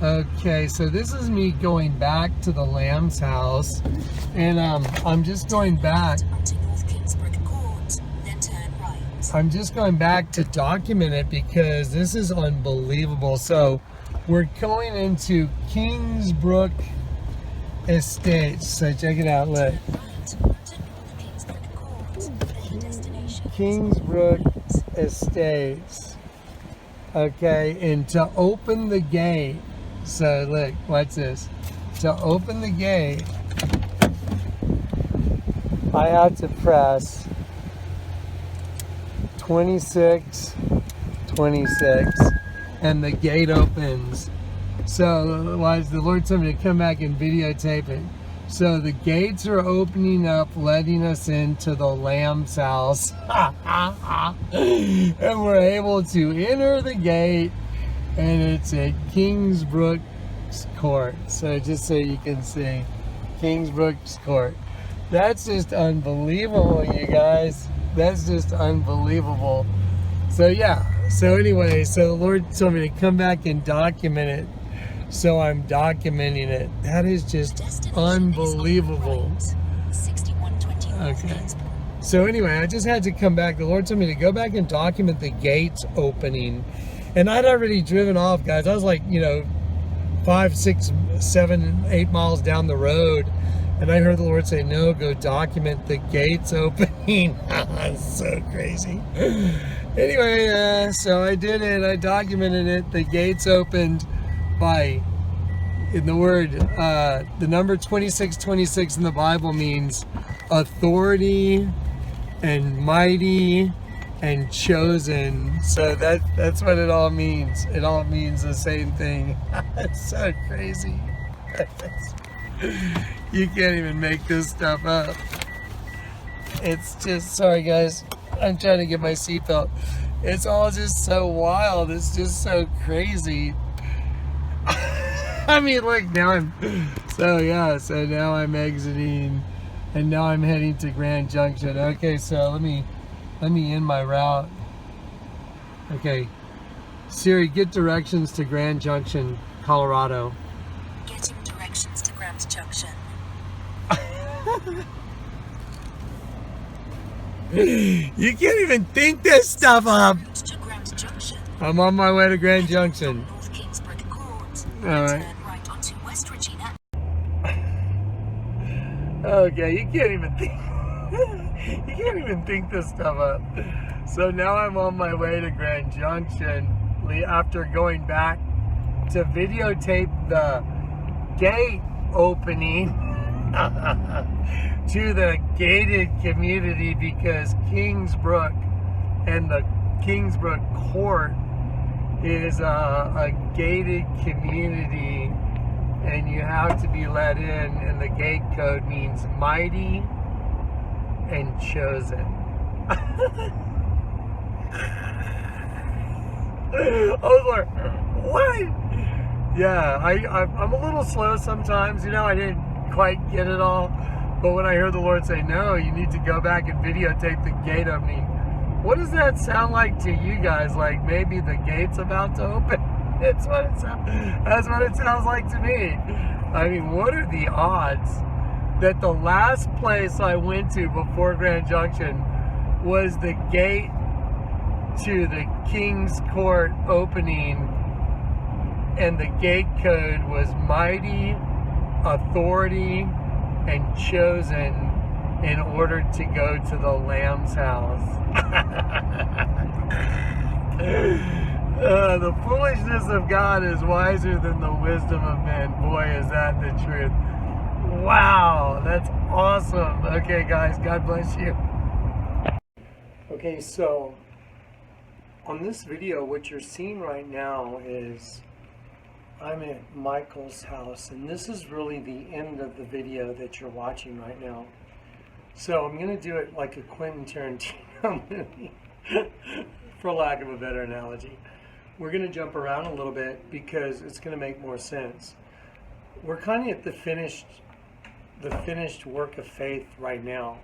Okay, so this is me going back to the Lamb's house, and I'm just going back. I'm just going back to document it because this is unbelievable. So we're going into Kingsbrook Estates. So check it out, look. Kingsbrook Estates. Okay, and to open the gate, so look, watch this. To open the gate, I had to press 26, 26, and the gate opens. So the Lord told me to come back and videotape it. So the gates are opening up, letting us into the Lamb's house. And we're able to enter the gate, and it's at Kingsbrook's Court. So just so you can see, Kingsbrook's Court. That's just unbelievable, you guys. That's just unbelievable. So yeah, so anyway, so the Lord told me to come back and document it. So I'm documenting it. That is just unbelievable. Okay. So anyway, I just had to come back. The Lord told me to go back and document the gates opening. And I'd already driven off, guys. I was like, 5, 6, 7, 8 miles down the road. And I heard the Lord say, no, go document the gates opening. It's so crazy. Anyway, so I did it. I documented it. The gates opened by, in the word, the number 2626 in the Bible means authority and mighty and chosen. So that's what it all means. It all means the same thing. It's so crazy. You can't even make this stuff up. It's just, sorry guys, I'm trying to get my seatbelt. It's all just so wild. It's just so crazy. I mean, look, now now I'm exiting, and now I'm heading to Grand Junction. Okay, so let me end my route. Okay, Siri, get directions to Grand Junction, Colorado. Getting directions to Grand Junction. You can't even think this stuff up. To Grand Junction. I'm on my way to Grand Junction. North Kingsbrook Court. All right. Turn right onto West Regina. Okay, you can't even think. You can't even think this stuff up. So now I'm on my way to Grand Junction after going back to videotape the gate opening to the gated community, because Kingsbrook and the Kingsbrook Court is a gated community, and you have to be let in, and the gate code means mighty and chosen. I was like, what? Yeah, I'm a little slow sometimes, I didn't quite get it all, but when I heard the Lord say, no, you need to go back and videotape the gate opening. What does that sound like to you guys? Like maybe the gate's about to open? That's what it sounds like to me. I mean, what are the odds that the last place I went to before Grand Junction was the gate to the King's Court opening, and the gate code was mighty, authority, and chosen in order to go to the Lamb's house. The foolishness of God is wiser than the wisdom of men. Boy, is that the truth. Wow, that's awesome. Okay, guys, God bless you. Okay, so on this video, what you're seeing right now is I'm at Michael's house, and this is really the end of the video that you're watching right now. So I'm going to do it like a Quentin Tarantino movie, for lack of a better analogy. We're going to jump around a little bit because it's going to make more sense. We're kind of at the finished work of faith right now.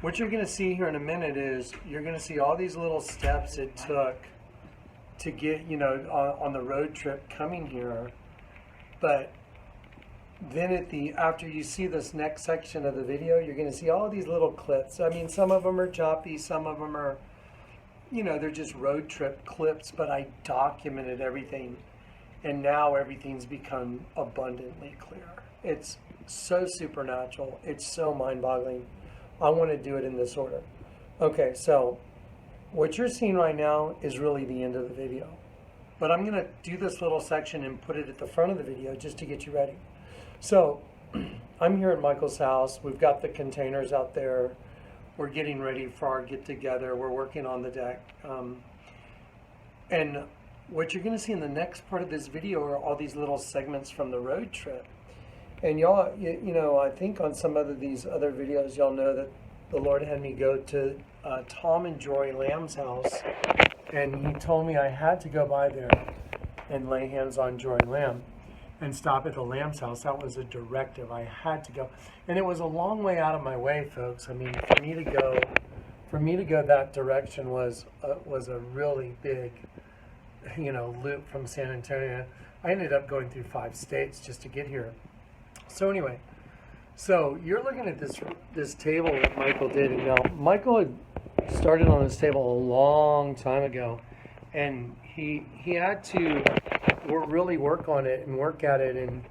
What you're going to see here in a minute is you're going to see all these little steps it took to get, on the road trip coming here But then after you see this next section of the video, you're going to see all these little clips. I mean, some of them are choppy, some of them are, they're just road trip clips, but I documented everything, and now everything's become abundantly clear. It's so supernatural. It's so mind-boggling. I want to do it in this order. Okay, so what you're seeing right now is really the end of the video. But I'm going to do this little section and put it at the front of the video just to get you ready. So I'm here at Michael's house. We've got the containers out there. We're getting ready for our get-together. We're working on the deck. And what you're going to see in the next part of this video are all these little segments from the road trip. And y'all, I think on some of these other videos, y'all know that the Lord had me go to Tom and Jory Lamb's house. And he told me I had to go by there and lay hands on Jory Lamb and stop at the Lamb's house. That was a directive. I had to go. And it was a long way out of my way, folks. I mean, for me to go that direction was a really big, loop from San Antonio. I ended up going through 5 states just to get here. So anyway, so you're looking at this table that Michael did. And now, Michael had started on this table a long time ago, and he had to really work on it and work at it. And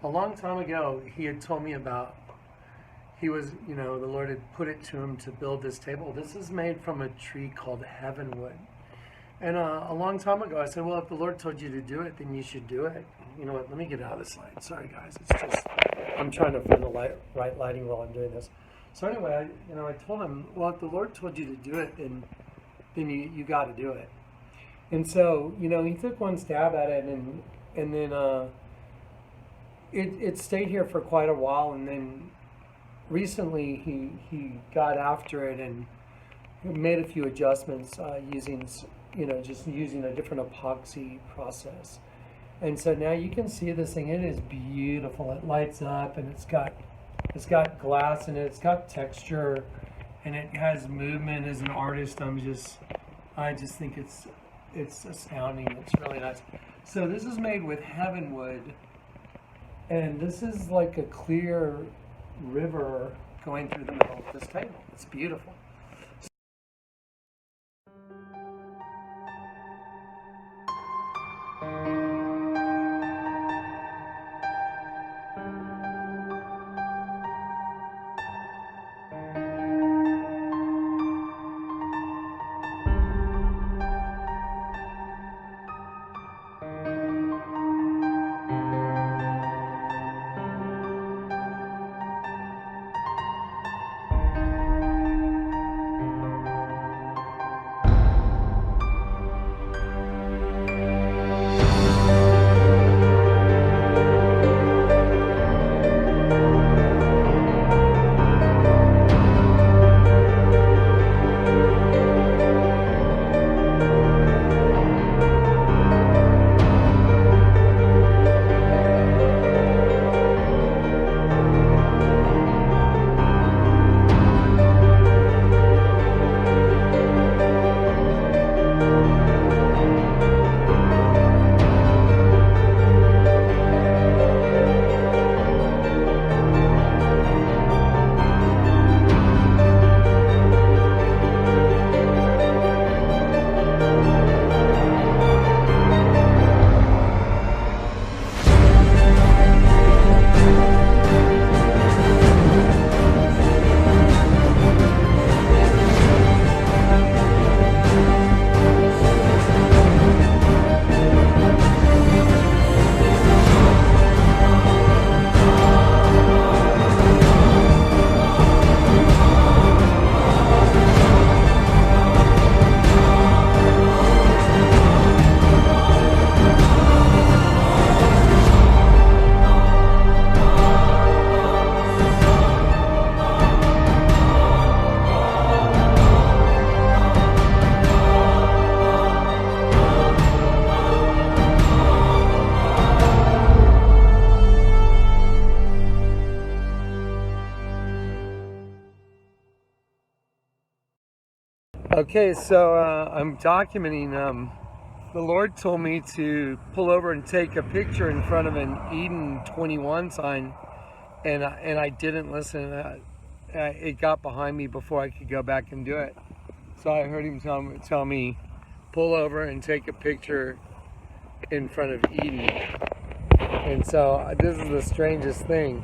a long time ago, he had told me about, the Lord had put it to him to build this table. This is made from a tree called heavenwood. And a long time ago, I said, well, if the Lord told you to do it, then you should do it. You know what, let me get out of this light. Sorry, guys. It's just, I'm trying to find the right lighting while I'm doing this. So anyway, I told him, well, if the Lord told you to do it, then you got to do it. And so, he took one stab at it, and then it stayed here for quite a while. And then recently he got after it and made a few adjustments using a different epoxy process. And so now you can see this thing. It is beautiful. It lights up, and it's got glass in it. It's got texture, and it has movement. As an artist, I just think it's astounding. It's really nice. So this is made with heavenwood, and this is like a clear river going through the middle of this table. It's beautiful. Okay, so I'm documenting the Lord told me to pull over and take a picture in front of an Eden 21 sign, and I didn't listen. It got behind me before I could go back and do it. So I heard him tell me, pull over and take a picture in front of Eden. And so this is the strangest thing.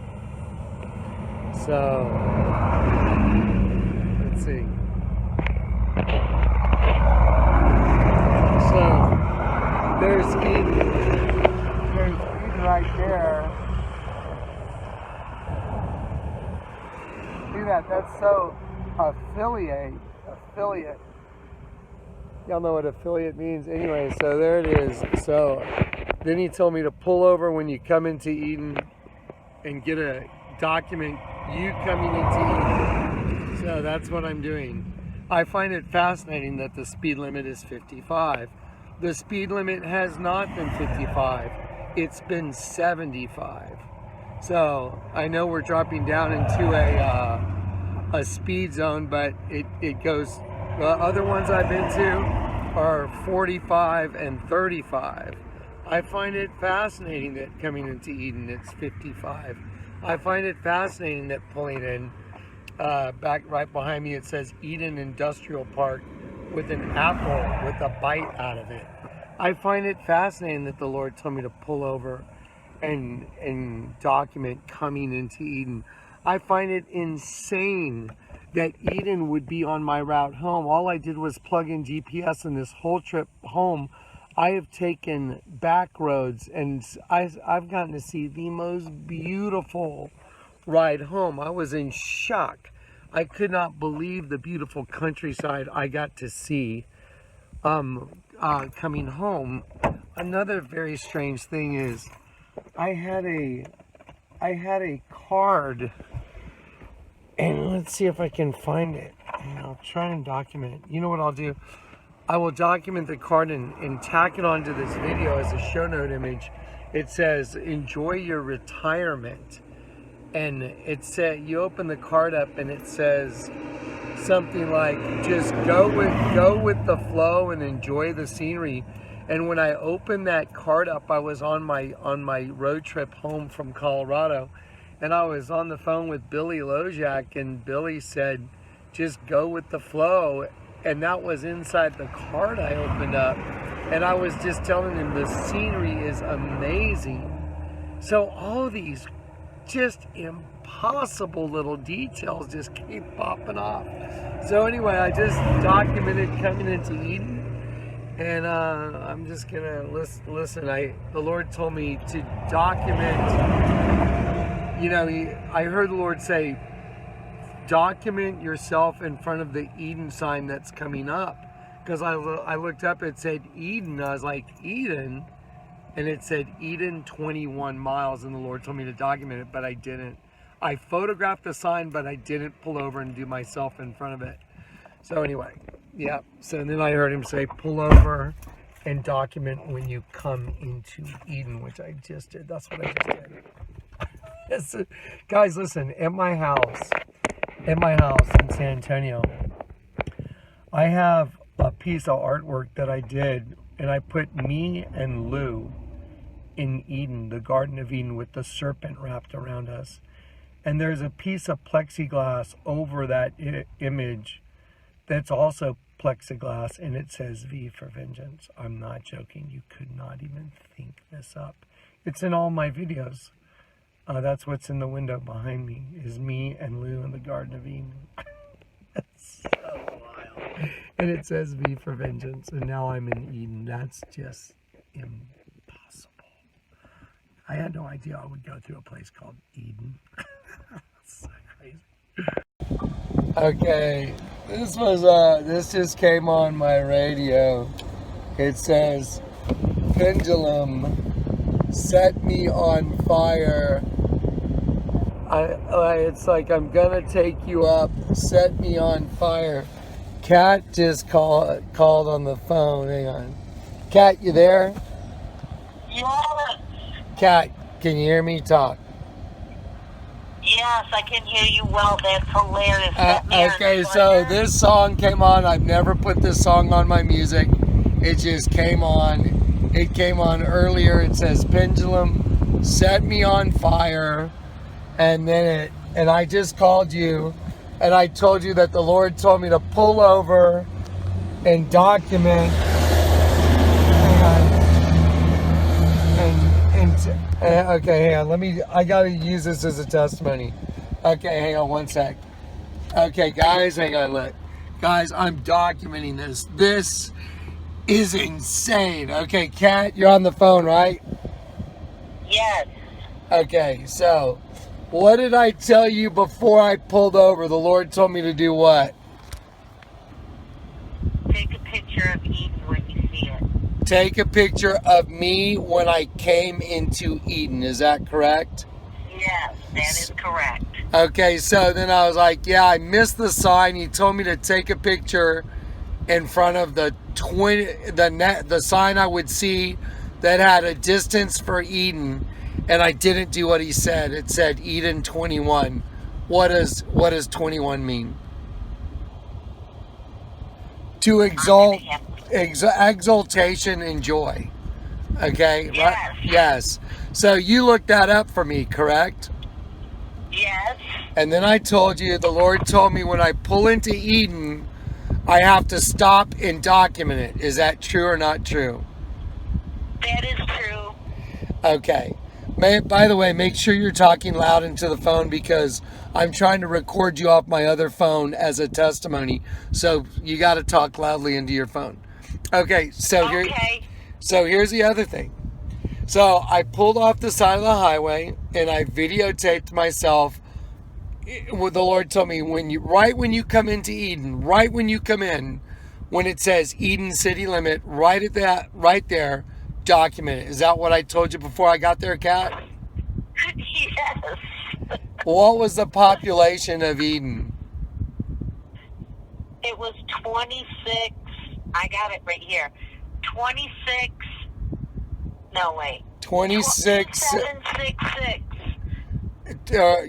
So let's see. So there's Eden. There's Eden right there. See that? That's so affiliate. Y'all know what affiliate means? Anyway, so there it is. So then he told me to pull over when you come into Eden and get a document you coming into Eden. So that's what I'm doing. I find it fascinating that the speed limit is 55. The speed limit has not been 55. It's been 75. So I know we're dropping down into a speed zone, but it goes, the other ones I've been to are 45 and 35. I find it fascinating that coming into Eden it's 55. I find it fascinating that pulling in, back right behind me it says Eden Industrial Park with an apple with a bite out of it. I find it fascinating that the Lord told me to pull over and document coming into Eden. I find it insane that Eden would be on my route home. All I did was plug in GPS, and this whole trip home I have taken back roads, and I've gotten to see the most beautiful ride home. I was in shock. I could not believe the beautiful countryside I got to see coming home. Another very strange thing is I had a card, and let's see if I can find it. And I'll try and document it. You know what I'll do? I will document the card and tack it onto this video as a show note image. It says, enjoy your retirement. And it said, you open the card up and it says something like, just go with the flow and enjoy the scenery. And when I opened that card up, I was on my road trip home from Colorado, and I was on the phone with Billy Lojak, and Billy said, just go with the flow. And that was inside the card I opened up. And I was just telling him the scenery is amazing. So all these just impossible little details just keep popping off. So anyway, I just documented coming into Eden. And I'm just gonna listen. The Lord told me to document, you know, I heard the Lord say, document yourself in front of the Eden sign that's coming up. Because I looked up, it said Eden. I was like, Eden? And it said Eden 21 miles, and the Lord told me to document it, but I didn't. I photographed the sign, but I didn't pull over and do myself in front of it. So anyway, yeah. So then I heard him say, pull over and document when you come into Eden, which I just did. That's what I just did. Guys, listen, at my house in San Antonio, I have a piece of artwork that I did, and I put me and Lou in Eden, the Garden of Eden, with the serpent wrapped around us. And there's a piece of plexiglass over that image that's also plexiglass, and it says V for Vengeance. I'm not joking. You could not even think this up. It's in all my videos. That's what's in the window behind me, is me and Lou in the Garden of Eden. That's so wild. And it says V for Vengeance, and now I'm in Eden. That's just impossible. I had no idea I would go through a place called Eden. That's so crazy. Okay, this just came on my radio. It says, Pendulum, set me on fire. It's like, I'm gonna take you up, set me on fire. Kat just called on the phone. Hang on. Kat, you there? Yes. Kat, can you hear me talk? Yes, I can hear you well. That's hilarious. Okay, so this song came on. I've never put this song on my music. It just came on. It came on earlier. It says Pendulum set me on fire. And then and I just called you and I told you that the Lord told me to pull over and document. Okay, hang on. I gotta use this as a testimony. Okay, hang on one sec. Okay, guys, hang on, look. Guys, I'm documenting this. This is insane. Okay, Kat, you're on the phone, right? Yes. Okay, so what did I tell you before I pulled over? The Lord told me to do what? Take a picture of Eden when you see it. Take a picture of me when I came into Eden. Is that correct? Yes, that is correct. Okay, so then I was like, yeah, I missed the sign. He told me to take a picture in front of the sign I would see that had a distance for Eden, and I didn't do what he said. It said Eden 21. What does 21 mean? To exalt, exaltation and joy. Okay? Yes. Right? Yes. So you looked that up for me, correct? Yes. And then I told you, the Lord told me when I pull into Eden, I have to stop and document it. Is that true or not true? That is true. Okay. By the way, make sure you're talking loud into the phone because I'm trying to record you off my other phone as a testimony. So you got to talk loudly into your phone. Okay. So here's the other thing. So I pulled off the side of the highway and I videotaped myself. The Lord told me when you come into Eden, right when you come in, when it says Eden city limit, right there, document it. Is that what I told you before I got there, Kat? Yes. What was the population of Eden? It was 26. I got it right here. 26. No, wait. 26. 766.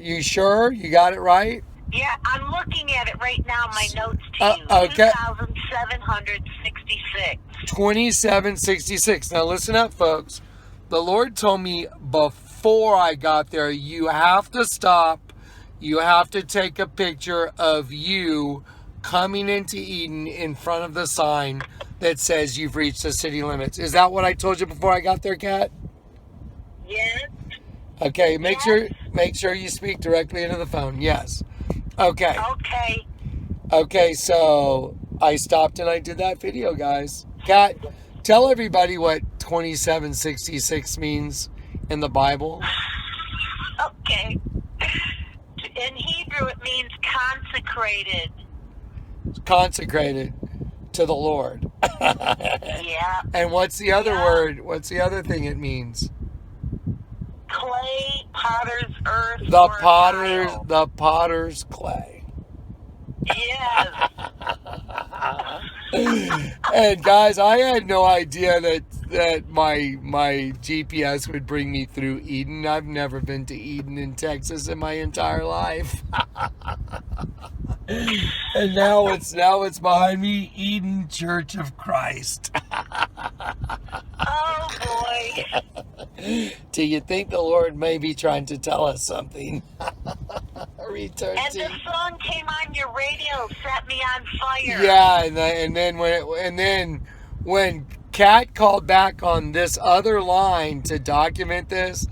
You sure? You got it right? Yeah, I'm looking at it right now. My notes to you. Okay. 2,766. 2766. Now listen up, folks. The Lord told me before I got there, you have to stop. You have to take a picture of you coming into Eden in front of the sign that says you've reached the city limits. Is that what I told you before I got there, Kat? Yes. Okay, make sure you speak directly into the phone. Yes. Okay. Okay. Okay, so I stopped and I did that video, guys. Kat, tell everybody what 2766 means in the Bible. Okay. In Hebrew, it means consecrated. Consecrated to the Lord. Yeah. And what's the other word? What's the other thing it means? Clay, potter's earth. The potter's clay. Yes. And guys, I had no idea that my GPS would bring me through Eden. I've never been to Eden in Texas in my entire life. And now it's behind me, Eden Church of Christ. Oh boy. Do you think the Lord may be trying to tell us something? Return And to the song came on your radio, Set Me on Fire. Yeah, and then when Kat called back on this other line to document this,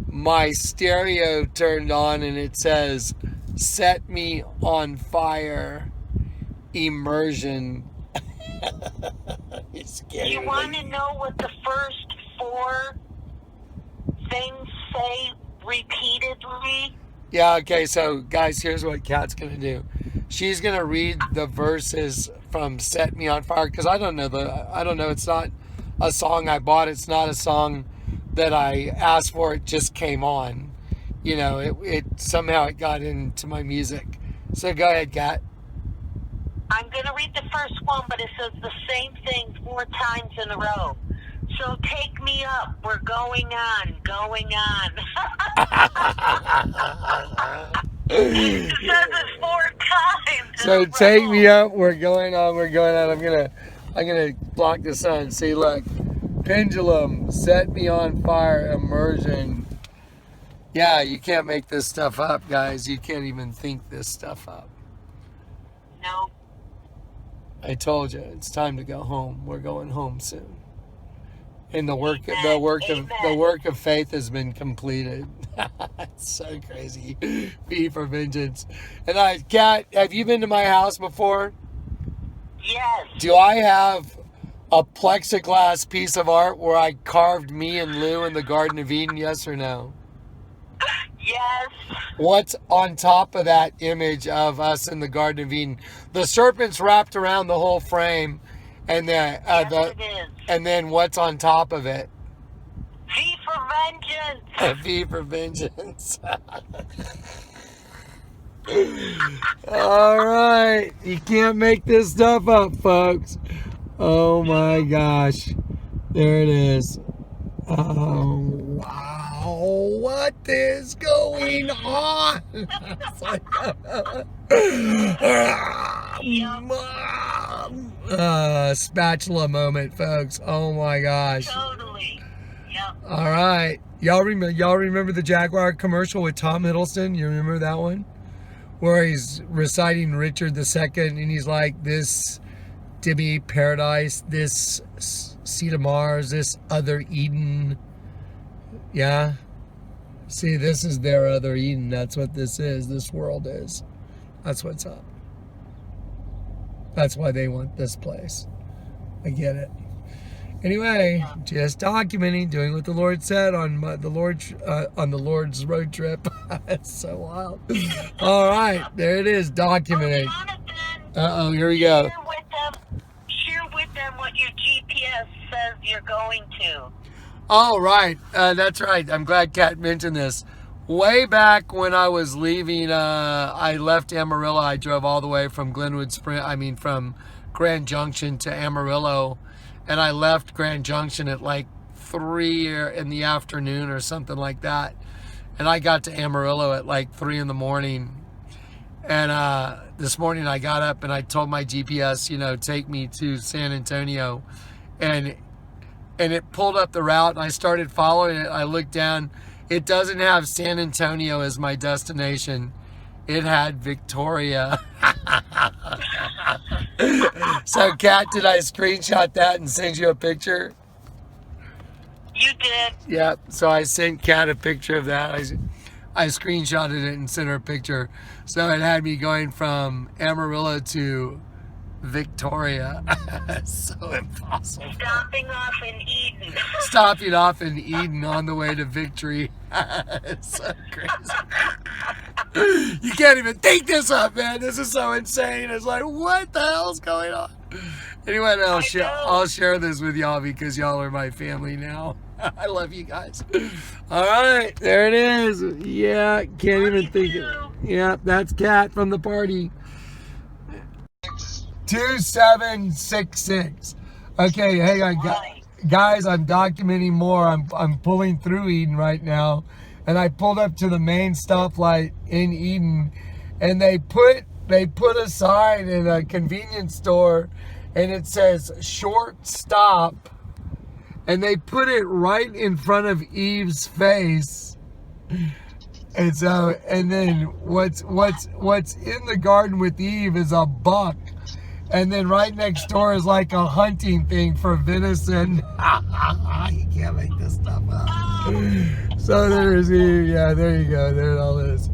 my stereo turned on and it says, "Set me on fire, immersion." You want to know what the first 4 things say repeatedly? Yeah, okay, so guys, here's what Kat's going to do. She's going to read the verses from Set Me on Fire, because I don't know, it's not a song I bought. It's not a song that I asked for. It just came on. You know, it somehow it got into my music. So go ahead, Kat. I'm going to read the first one, but it says the same thing 4 times in a row. So take me up, we're going on. It says it 4 times. So take me up, we're going on. I'm I'm gonna block the sun. See, look, Pendulum, Set Me on Fire, Immersion. Yeah, you can't make this stuff up, guys. You can't even think this stuff up. No. I told you, it's time to go home. We're going home soon. And the work of faith has been completed. It's so crazy. V for vengeance. And Kat, have you been to my house before? Yes. Do I have a plexiglass piece of art where I carved me and Lou in the Garden of Eden? Yes or no? Yes. What's on top of that image of us in the Garden of Eden? The serpent's wrapped around the whole frame, and Yes, it is. and then what's on top of it? V for vengeance. V for vengeance. All right, you can't make this stuff up, folks. Oh my gosh, there it is. Oh wow, what is going on? Spatula moment, folks. Oh my gosh. Totally. Yep. All right, y'all remember the Jaguar commercial with Tom Hiddleston? You remember that one, where he's reciting Richard II, and he's like, "This to be paradise, this seat of Mars, this other Eden." Yeah. See, this is their other Eden. That's what this is. This world is. That's what's up. That's why they want this place. I get it. Anyway, just documenting, doing what the Lord said on the Lord's road trip. It's so wild. All right, there it is, documenting. Uh-oh, here we go. Share with them what your GPS says you're going to. Oh, right. That's right. I'm glad Kat mentioned this. Way back when I was leaving, I left Amarillo. I drove all the way from from Grand Junction to Amarillo. And I left Grand Junction at like 3 in the afternoon or something like that. And I got to Amarillo at like 3 in the morning. And this morning I got up and I told my GPS, take me to San Antonio. And it pulled up the route, and I started following it. I looked down. It doesn't have San Antonio as my destination. It had Victoria. So, Kat, did I screenshot that and send you a picture? You did. Yeah, so I sent Kat a picture of that. I screenshotted it and sent her a picture. So it had me going from Amarillo to Victoria. So impossible. Stopping off in Eden on the way to victory. It's so crazy. You can't even think this up, man. This is so insane. It's like, what the hell's going on? Anyway, I'll share this with y'all because y'all are my family now. I love you guys. All right, there it is. Yeah, can't even think it. Yeah, that's Kat from the party. 2766. Okay, hey, guys, I'm documenting more. I'm pulling through Eden right now, and I pulled up to the main stoplight in Eden, and they put a sign in a convenience store, and it says "short stop," and they put it right in front of Eve's face. And so, and then what's in the garden with Eve is a buck. And then right next door is like a hunting thing for venison. You can't make this stuff up. So there's Eve. Yeah, there you go. There it all is.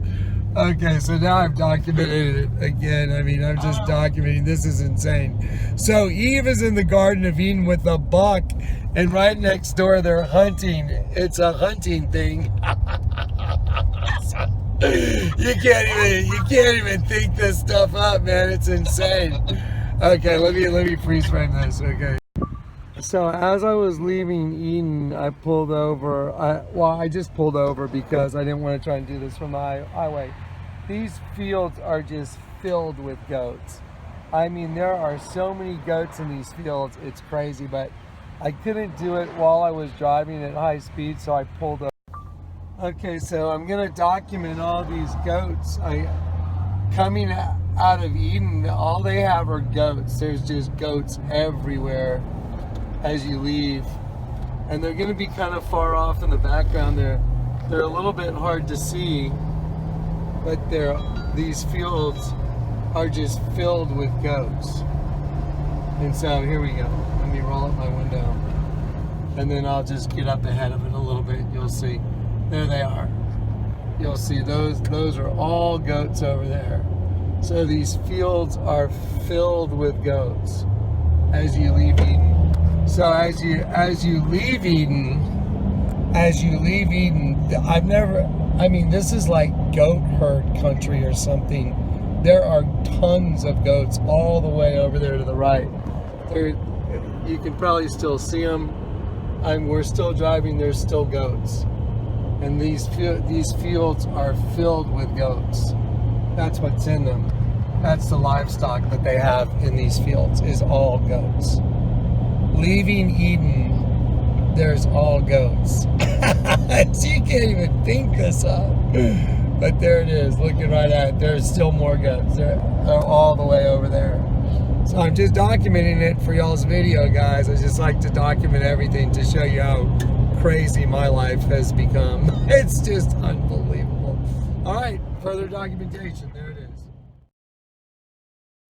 Okay, so now I've documented it again. I mean, I'm just documenting. This is insane. So Eve is in the Garden of Eden with a buck, and right next door they're hunting. It's a hunting thing. You can't even think this stuff up, man. It's insane. Okay, let me freeze frame this. Okay. So as I was leaving Eden, I pulled over. I just pulled over because I didn't want to try and do this from the highway. These fields are just filled with goats. I mean, there are so many goats in these fields. It's crazy, but I couldn't do it while I was driving at high speed, so I pulled over. Okay, so I'm gonna document all these goats. out of Eden, all they have are goats. There's just goats everywhere as you leave. And they're going to be kind of far off in the background there. They're a little bit hard to see, but these fields are just filled with goats. And so here we go. Let me roll up my window. And then I'll just get up ahead of it a little bit. You'll see. There they are. You'll see those are all goats over there. So these fields are filled with goats as you leave Eden. So as you leave Eden, this is like goat herd country or something. There are tons of goats all the way over there to the right. You can probably still see them. We're still driving, there's still goats. And these fields are filled with goats. That's what's in them. That's the livestock that they have in these fields, is all goats. Leaving Eden, there's all goats. You can't even think this up. But there it is, looking right at it. There's still more goats. They're all the way over there. So I'm just documenting it for y'all's video, guys. I just like to document everything to show you how crazy my life has become. It's just unbelievable. All right, further documentation. There it is.